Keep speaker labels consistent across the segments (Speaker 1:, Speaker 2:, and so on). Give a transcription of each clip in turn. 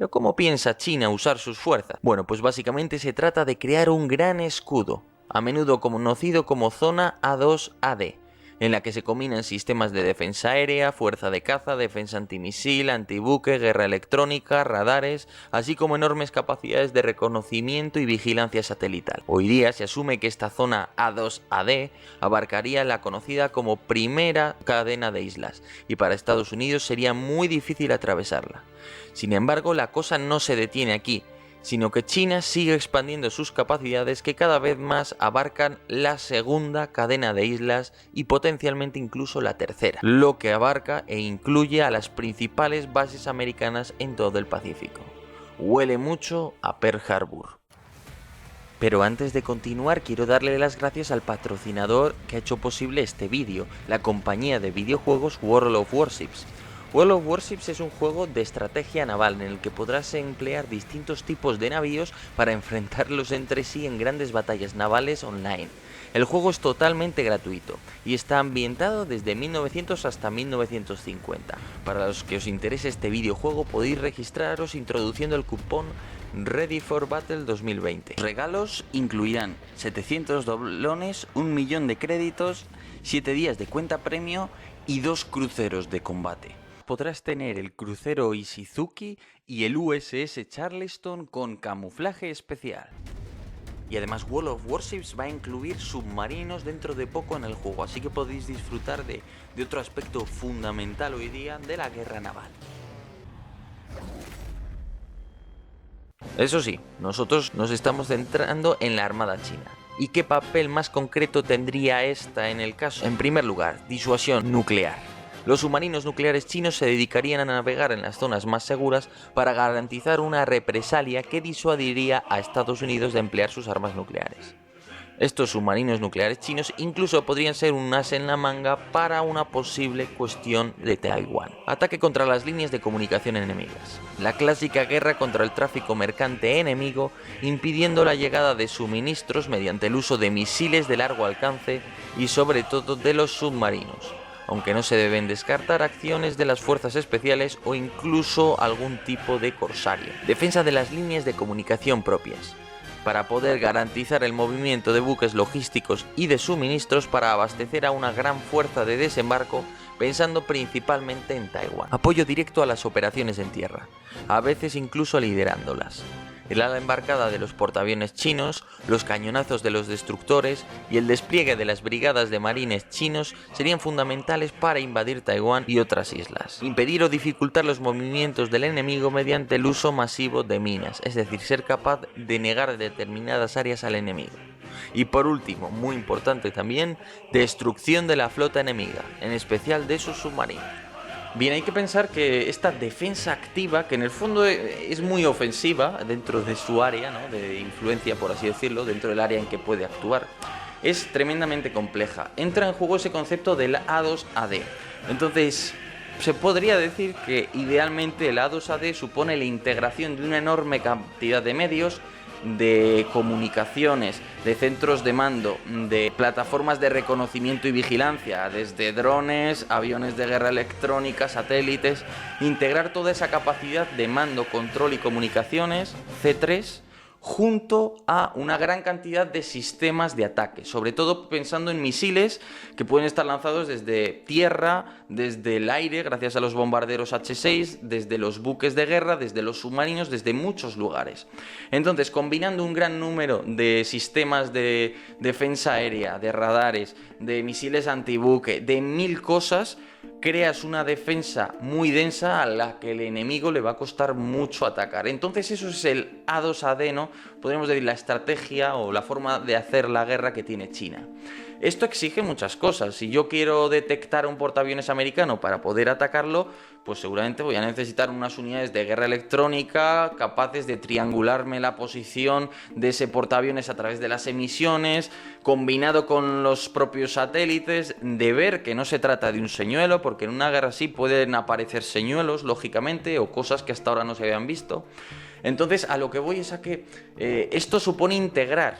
Speaker 1: Pero ¿cómo piensa China usar sus fuerzas? Bueno, pues básicamente se trata de crear un gran escudo, a menudo conocido como Zona A2AD, en la que se combinan sistemas de defensa aérea, fuerza de caza, defensa antimisil, antibuque, guerra electrónica, radares, así como enormes capacidades de reconocimiento y vigilancia satelital. Hoy día se asume que esta zona A2AD abarcaría la conocida como primera cadena de islas, y para Estados Unidos sería muy difícil atravesarla. Sin embargo, la cosa no se detiene aquí, sino que China sigue expandiendo sus capacidades que cada vez más abarcan la segunda cadena de islas y potencialmente incluso la tercera, lo que abarca e incluye a las principales bases americanas en todo el Pacífico. Huele mucho a Pearl Harbor. Pero antes de continuar quiero darle las gracias al patrocinador que ha hecho posible este vídeo, la compañía de videojuegos World of Warships. World of Warships es un juego de estrategia naval en el que podrás emplear distintos tipos de navíos para enfrentarlos entre sí en grandes batallas navales online. El juego es totalmente gratuito y está ambientado desde 1900 hasta 1950. Para los que os interese este videojuego podéis registraros introduciendo el cupón Ready for Battle 2020. Los regalos incluirán 700 doblones, 1 millón de créditos, 7 días de cuenta premio y 2 cruceros de combate. Podrás tener el crucero Ishizuki y el USS Charleston con camuflaje especial. Y además World of Warships va a incluir submarinos dentro de poco en el juego, así que podéis disfrutar de otro aspecto fundamental hoy día de la guerra naval. Eso sí, nosotros nos estamos centrando en la Armada China. ¿Y qué papel más concreto tendría esta en el caso? En primer lugar, disuasión nuclear. Los submarinos nucleares chinos se dedicarían a navegar en las zonas más seguras para garantizar una represalia que disuadiría a Estados Unidos de emplear sus armas nucleares. Estos submarinos nucleares chinos incluso podrían ser un as en la manga para una posible cuestión de Taiwán. Ataque contra las líneas de comunicación enemigas. La clásica guerra contra el tráfico mercante enemigo, impidiendo la llegada de suministros mediante el uso de misiles de largo alcance y sobre todo de los submarinos, aunque no se deben descartar acciones de las fuerzas especiales o incluso algún tipo de corsario. Defensa de las líneas de comunicación propias, para poder garantizar el movimiento de buques logísticos y de suministros para abastecer a una gran fuerza de desembarco, pensando principalmente en Taiwán. Apoyo directo a las operaciones en tierra, a veces incluso liderándolas. El ala embarcada de los portaaviones chinos, los cañonazos de los destructores y el despliegue de las brigadas de marines chinos serían fundamentales para invadir Taiwán y otras islas. Impedir o dificultar los movimientos del enemigo mediante el uso masivo de minas, es decir, ser capaz de negar determinadas áreas al enemigo. Y por último, muy importante también, destrucción de la flota enemiga, en especial de sus submarinos. Bien, hay que pensar que esta defensa activa, que en el fondo es muy ofensiva dentro de su área, ¿no?, de influencia, por así decirlo, dentro del área en que puede actuar, es tremendamente compleja. Entra en juego ese concepto del A2AD. Entonces, se podría decir que idealmente el A2AD supone la integración de una enorme cantidad de medios, de comunicaciones, de centros de mando, de plataformas de reconocimiento y vigilancia, desde drones, aviones de guerra electrónica, satélites, integrar toda esa capacidad de mando, control y comunicaciones, C3, junto a una gran cantidad de sistemas de ataque, sobre todo pensando en misiles que pueden estar lanzados desde tierra, desde el aire, gracias a los bombarderos H-6, desde los buques de guerra, desde los submarinos, desde muchos lugares. Entonces, combinando un gran número de sistemas de defensa aérea, de radares, de misiles antibuque, de 1000 cosas, creas una defensa muy densa a la que el enemigo le va a costar mucho atacar. Entonces eso es el A2AD, ¿no? Podríamos decir la estrategia o la forma de hacer la guerra que tiene China. Esto exige muchas cosas. Si yo quiero detectar un portaaviones americano para poder atacarlo, pues seguramente voy a necesitar unas unidades de guerra electrónica capaces de triangularme la posición de ese portaaviones a través de las emisiones, combinado con los propios satélites, de ver que no se trata de un señuelo, porque en una guerra así pueden aparecer señuelos, lógicamente, o cosas que hasta ahora no se habían visto. Entonces, a lo que voy es a que esto supone integrar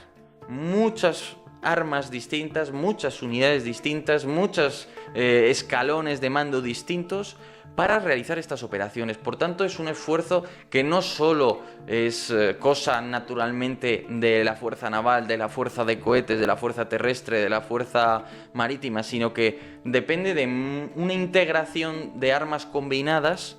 Speaker 1: muchas armas distintas, muchas unidades distintas, muchos escalones de mando distintos para realizar estas operaciones. Por tanto, es un esfuerzo que no solo es cosa naturalmente de la fuerza naval, de la fuerza de cohetes, de la fuerza terrestre, de la fuerza marítima, sino que depende de una integración de armas combinadas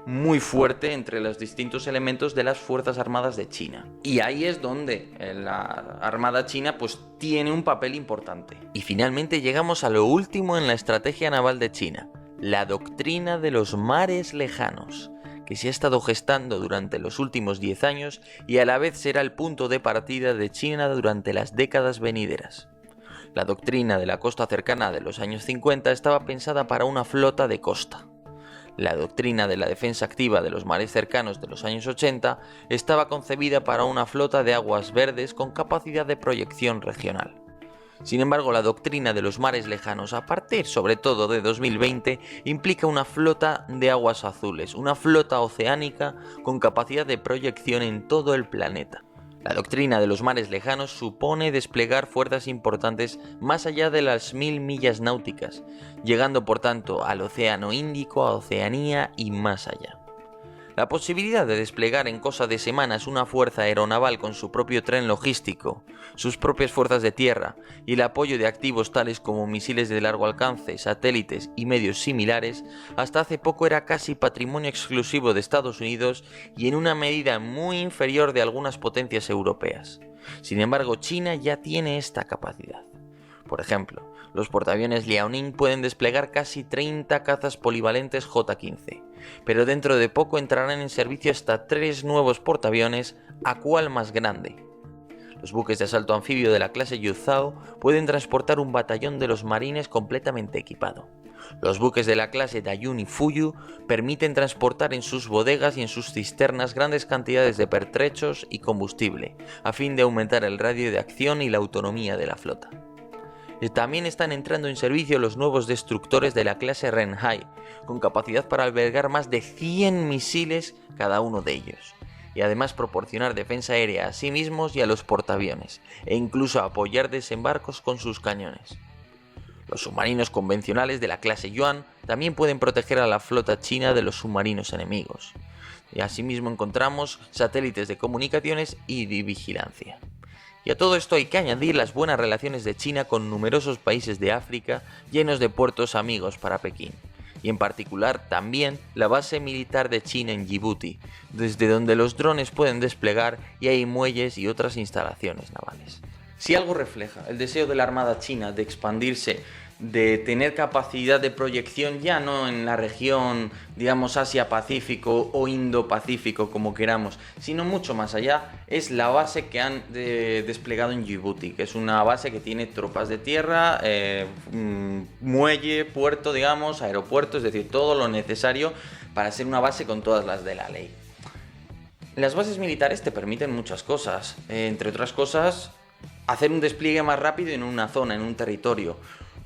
Speaker 1: muy fuerte entre los distintos elementos de las Fuerzas Armadas de China. Y ahí es donde la Armada China pues tiene un papel importante. Y finalmente llegamos a lo último en la estrategia naval de China: la doctrina de los mares lejanos, que se ha estado gestando durante los últimos 10 años y a la vez será el punto de partida de China durante las décadas venideras. La doctrina de la costa cercana de los años 50 estaba pensada para una flota de costa. La doctrina de la defensa activa de los mares cercanos de los años 80 estaba concebida para una flota de aguas verdes con capacidad de proyección regional. Sin embargo, la doctrina de los mares lejanos, a partir sobre todo de 2020, implica una flota de aguas azules, una flota oceánica con capacidad de proyección en todo el planeta. La doctrina de los mares lejanos supone desplegar fuerzas importantes más allá de las 1000 millas náuticas, llegando por tanto al Océano Índico, a Oceanía y más allá. La posibilidad de desplegar en cosa de semanas una fuerza aeronaval con su propio tren logístico, sus propias fuerzas de tierra y el apoyo de activos tales como misiles de largo alcance, satélites y medios similares, hasta hace poco era casi patrimonio exclusivo de Estados Unidos y en una medida muy inferior de algunas potencias europeas. Sin embargo, China ya tiene esta capacidad. Por ejemplo, los portaaviones Liaoning pueden desplegar casi 30 cazas polivalentes J-15, pero dentro de poco entrarán en servicio hasta 3 nuevos portaaviones, a cual más grande. Los buques de asalto anfibio de la clase Yuzhao pueden transportar un batallón de los marines completamente equipado. Los buques de la clase Dayun y Fuyu permiten transportar en sus bodegas y en sus cisternas grandes cantidades de pertrechos y combustible, a fin de aumentar el radio de acción y la autonomía de la flota. También están entrando en servicio los nuevos destructores de la clase Renhai, con capacidad para albergar más de 100 misiles cada uno de ellos, y además proporcionar defensa aérea a sí mismos y a los portaaviones, e incluso apoyar desembarcos con sus cañones. Los submarinos convencionales de la clase Yuan también pueden proteger a la flota china de los submarinos enemigos, y asimismo encontramos satélites de comunicaciones y de vigilancia. Y a todo esto hay que añadir las buenas relaciones de China con numerosos países de África llenos de puertos amigos para Pekín, y en particular también la base militar de China en Djibouti, desde donde los drones pueden desplegar y hay muelles y otras instalaciones navales. Si algo refleja el deseo de la Armada china de expandirse, de tener capacidad de proyección ya no en la región, digamos, Asia-Pacífico o Indo-Pacífico, como queramos, sino mucho más allá, es la base que han desplegado en Djibouti, que es una base que tiene tropas de tierra, muelle, puerto, digamos, aeropuerto, es decir, todo lo necesario para ser una base con todas las de la ley. Las bases militares te permiten muchas cosas, entre otras cosas, hacer un despliegue más rápido en una zona, en un territorio.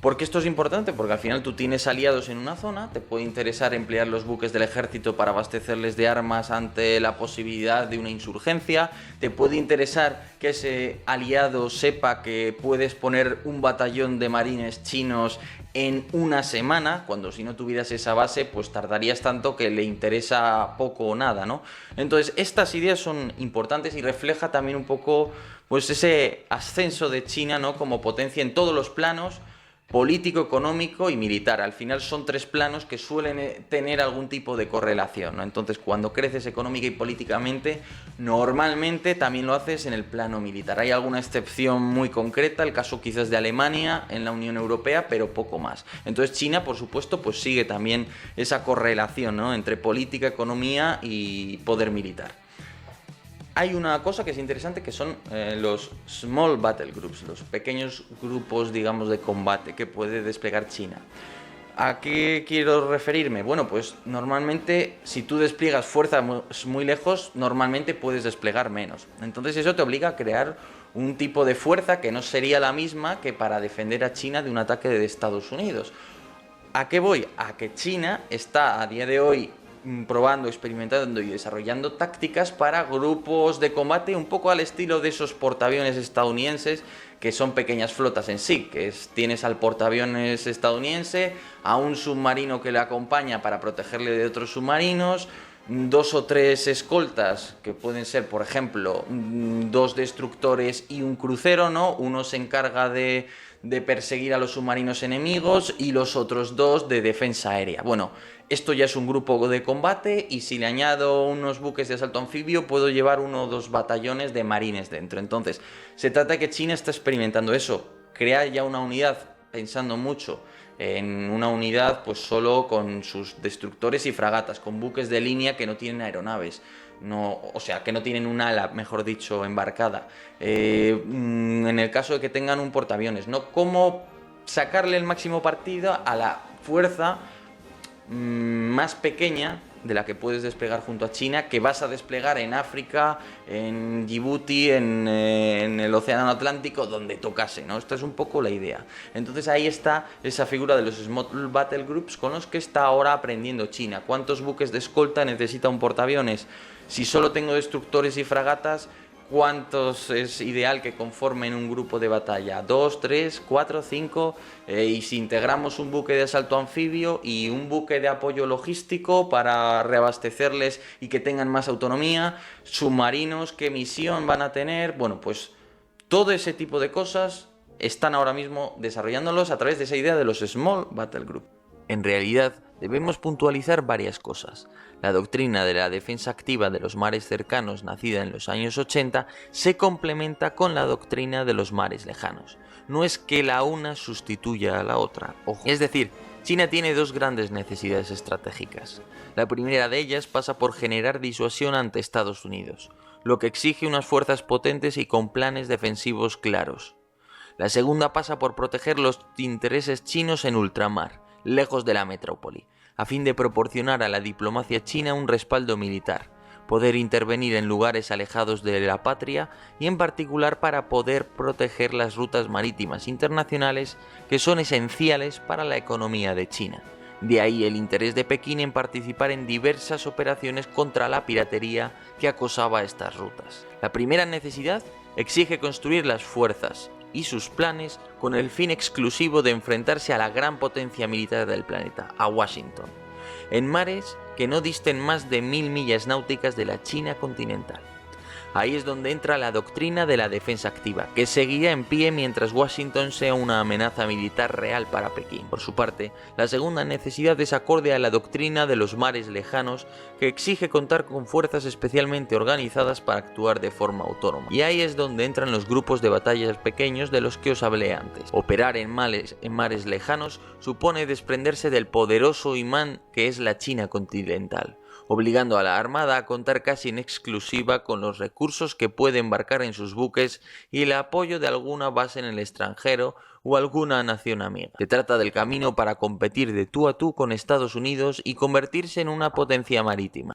Speaker 1: ¿Por qué esto es importante? Porque al final tú tienes aliados en una zona, te puede interesar emplear los buques del ejército para abastecerles de armas ante la posibilidad de una insurgencia, te puede interesar que ese aliado sepa que puedes poner un batallón de marines chinos en una semana, cuando si no tuvieras esa base pues tardarías tanto que le interesa poco o nada, ¿no? Entonces estas ideas son importantes y refleja también un poco pues ese ascenso de China, ¿no?, como potencia en todos los planos, político, económico y militar. Al final son 3 planos que suelen tener algún tipo de correlación, ¿no? Entonces, cuando creces económica y políticamente, normalmente también lo haces en el plano militar. Hay alguna excepción muy concreta, el caso quizás de Alemania en la Unión Europea, pero poco más. Entonces, China, por supuesto, pues sigue también esa correlación, ¿no?, entre política, economía y poder militar. Hay una cosa que es interesante, que son los Small Battle Groups, los pequeños grupos, digamos, de combate que puede desplegar China. ¿A qué quiero referirme? Bueno, pues normalmente si tú despliegas fuerzas muy lejos, normalmente puedes desplegar menos. Entonces eso te obliga a crear un tipo de fuerza que no sería la misma que para defender a China de un ataque de Estados Unidos. ¿A qué voy? A que China está a día de hoy probando, experimentando y desarrollando tácticas para grupos de combate un poco al estilo de esos portaaviones estadounidenses, que son pequeñas flotas en sí, tienes al portaaviones estadounidense, a un submarino que le acompaña para protegerle de otros submarinos, 2 o 3 escoltas, que pueden ser, por ejemplo, 2 destructores y un crucero, ¿no? Uno se encarga de perseguir a los submarinos enemigos y los otros 2 de defensa aérea. Bueno, esto ya es un grupo de combate, y si le añado unos buques de asalto anfibio puedo llevar 1 o 2 batallones de marines dentro. Entonces, se trata de que China está experimentando eso, crear ya una unidad, pensando mucho en una unidad pues solo con sus destructores y fragatas, con buques de línea que no tienen aeronaves. No, o sea, que no tienen un ala, mejor dicho, embarcada. En el caso de que tengan un portaaviones, ¿no? ¿Cómo sacarle el máximo partido a la fuerza más pequeña de la que puedes desplegar junto a China, que vas a desplegar en África, en Djibouti, en el Océano Atlántico, donde tocase, ¿no? Esta es un poco la idea. Entonces ahí está esa figura de los Small Battle Groups con los que está ahora aprendiendo China. ¿Cuántos buques de escolta necesita un portaaviones? Si solo tengo destructores y fragatas, ¿cuántos es ideal que conformen un grupo de batalla? 2, 3, 4, 5, y si integramos un buque de asalto anfibio y un buque de apoyo logístico para reabastecerles y que tengan más autonomía, submarinos, ¿qué misión van a tener? Bueno, pues todo ese tipo de cosas están ahora mismo desarrollándolos a través de esa idea de los Small Battle Group. En realidad, debemos puntualizar varias cosas. La doctrina de la defensa activa de los mares cercanos, nacida en los años 80, se complementa con la doctrina de los mares lejanos. No es que la una sustituya a la otra, ojo. Es decir, China tiene 2 grandes necesidades estratégicas. La primera de ellas pasa por generar disuasión ante Estados Unidos, lo que exige unas fuerzas potentes y con planes defensivos claros. La segunda pasa por proteger los intereses chinos en ultramar, lejos de la metrópoli, a fin de proporcionar a la diplomacia china un respaldo militar, poder intervenir en lugares alejados de la patria y en particular para poder proteger las rutas marítimas internacionales que son esenciales para la economía de China. De ahí el interés de Pekín en participar en diversas operaciones contra la piratería que acosaba estas rutas. La primera necesidad exige construir las fuerzas y sus planes con el fin exclusivo de enfrentarse a la gran potencia militar del planeta, a Washington, en mares que no disten más de 1000 millas náuticas de la China continental. Ahí es donde entra la doctrina de la defensa activa, que seguirá en pie mientras Washington sea una amenaza militar real para Pekín. Por su parte, la segunda necesidad es acorde a la doctrina de los mares lejanos, que exige contar con fuerzas especialmente organizadas para actuar de forma autónoma. Y ahí es donde entran los grupos de batallas pequeños de los que os hablé antes. Operar en mares lejanos supone desprenderse del poderoso imán que es la China continental, obligando a la Armada a contar casi en exclusiva con los recursos que puede embarcar en sus buques y el apoyo de alguna base en el extranjero o alguna nación amiga. Se trata del camino para competir de tú a tú con Estados Unidos y convertirse en una potencia marítima.